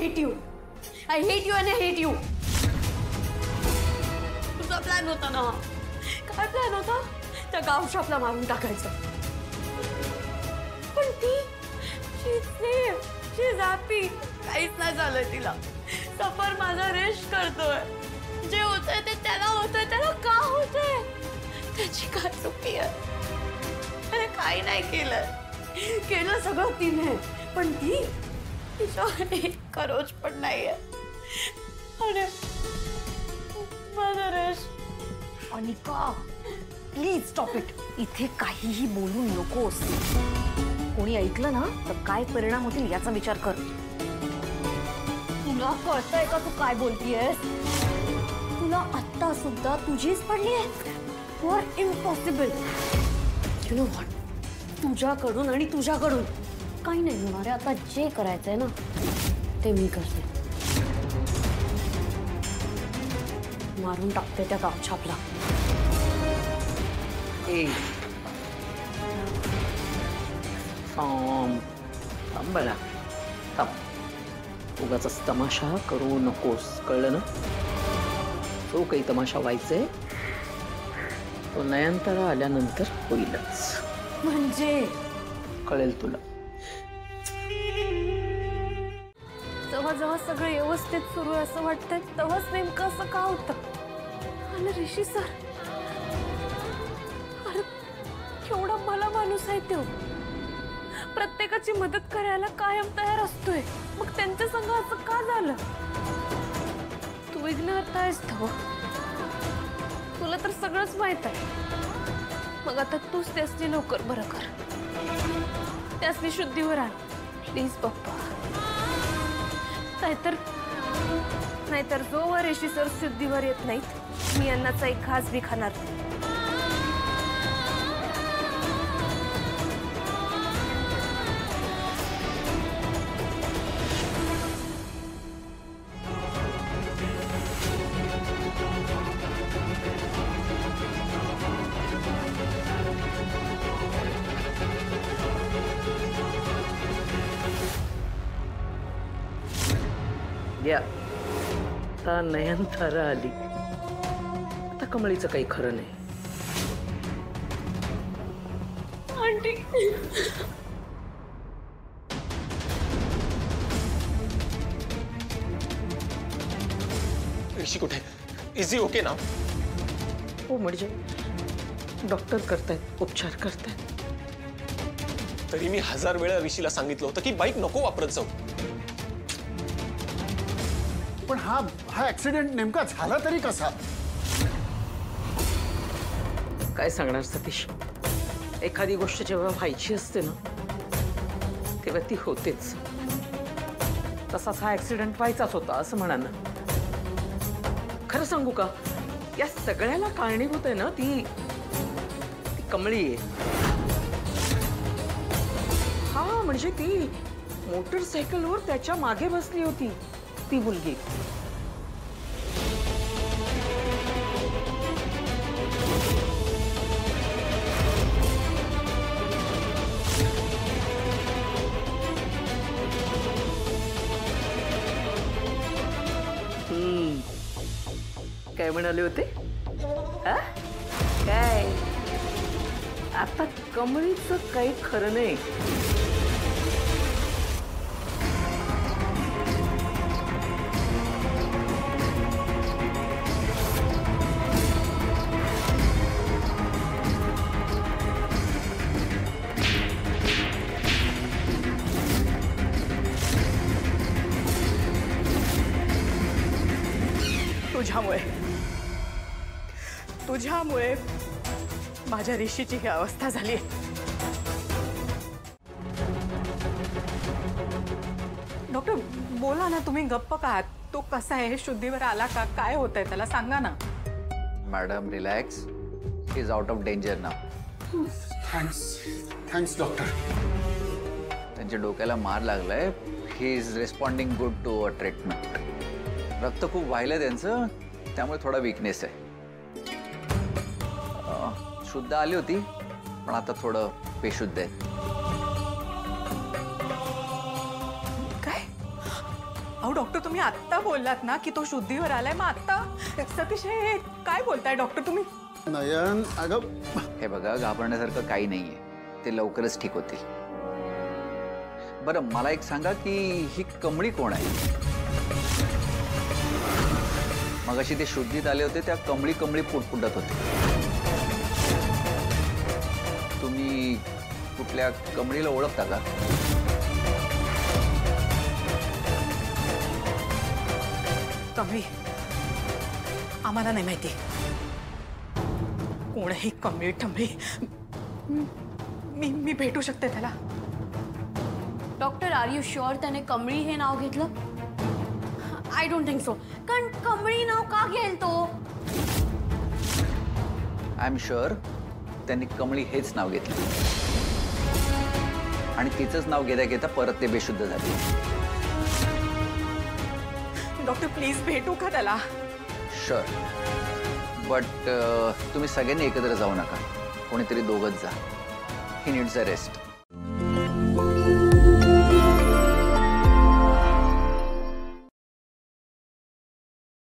hate you. I hate you and I hate you. तुझा plan होता ना? काय प्लॅन होता? त्या गाव शॉपला मारून टाकायचं. पण ती she's happy. काहीच नाही झालंय तिला. सफर माझा रेस्ट करतोय. जे होतंय ते त्याला होतंय. त्याला का होतंय? त्याची काय चुकी आहे? त्याने काही नाही केलं सगळं तिने. पण ती तिच्यावर एक करोच पण नाहीये. अरे माझा rest. Anika please stop it. इथे काहीही बोलू नकोस. कोणी ऐकलं ना तर काय परिणाम होतील याचा विचार कर. तुला कळतंय का तू काय बोलतीयस? तुला आत्ता सुद्धा तुझीच पडली आहे. You are impossible. You know what, तुझ्याकडून आणि तुझ्याकडून काही नाही होणार आहे. आता जे करायचंय ना ते मी करते. मारून टाकते त्या गावछापला. बघा उगाच तमाशा करू नकोस, कळलं ना? जो काही तमाशा व्हायचंय तो नयनतारा आल्यानंतर होईलच. म्हणजे कळेल तुला. जेव्हा जेव्हा सगळं व्यवस्थित सुरू आहे असं वाटतंय तेव्हाच नेमकं असं का होतं? आणि ऋषी सर, अरे केवढा भला माणूस आहे तो. प्रत्येकाची मदत करायला कायम तयार असतोय. मग त्यांच्या संग असं का झालं? तू विघ्नहर्तायस तो. तुला तर सगळंच माहित आहे. मग आता तूच त्यासनी लवकर बरं कर. त्यासनी शुद्धीवर आण प्लीज पप्पा. नाहीतर जोवर ऋषी सर शुद्धीवर येत नाहीत मी अन्नाचा एक घास बी खाणार नाही. या आता नयनतारा आली. आता कमळीचं काही खरं नाही. आंटी ऋषी कुठे? इज ही ओके ना? हो म्हणजे डॉक्टर करतायत, उपचार करतायत. तरी मी 1000 वेळा ऋषीला सांगितलं होतं की बाईक नको वापरत जाऊ. पण हा ऍक्सिडेंट नेमका झाला तरी कसा? काय सांगणार सतीश? एखादी गोष्ट जेव्हा व्हायची असते ना तेव्हा ती होतेच. तसाच हा ऍक्सिडेंट व्हायचाच होता असं म्हणा ना. खरं सांगू का, या सगळ्याला कारणीभूत आहे ना ती कमळी आहे. हा म्हणजे ती मोटरसायकलवर त्याच्या मागे बसली होती ती मुलगी. काय म्हणाले होते? काय आता कमळीचं काही खरं नाही. तुझ्यामुळे माझ्या ऋषीची ही अवस्था झाली. डॉक्टर बोला ना, तुम्ही गप्प का आहात? तो कसा आहे? शुद्धीवर आला का? काय होतंय त्याला सांगा ना. Madam relax. He is out of danger now. Thanks doctor. त्यांच्या डोक्याला मार लागलाय. He is responding good to a treatment. रक्त खूप वाहिलंय त्यांचं, त्यामुळे थोडा वीकनेस आहे. शुद्ध आली होती पण आता थोडं बेशुद्ध आहे. काय अहो डॉक्टर तुम्ही आत्ता बोललात ना की तो शुद्धीवर आलाय, मग आत्ता सतीश हे काय बोलताय डॉक्टर तुम्ही? नयन अगं हे बघा, घाबरण्यासारखं काही नाहीये, ते लवकरच ठीक होतील. बरं मला एक सांगा की ही कमळी कोण आहे? मगाशी ते शुद्धीत आले होते, त्या कमळी कमळी पुटपुटत होते. तुम्ही कुठल्या कमळीला ओळखता का? कमळी आम्हाला नाही माहिती. कोणही कमळी टमळी मी भेटू शकते त्याला. डॉक्टर आर यू शुअर त्याने कमळी हे नाव घेतलं? I don't think so. कारण कमळी नाव का घेईल तो? आय एम शुअर त्यांनी कमळी हेच नाव घेतलं आणि तिचंच नाव घेता घेता परत ते बेशुद्ध झाले. डॉक्टर प्लीज भेटू का त्याला? शुअर, बट तुम्ही सगळ्यांनी एकत्र जाऊ नका, कोणीतरी दोघंच जा. He needs a rest.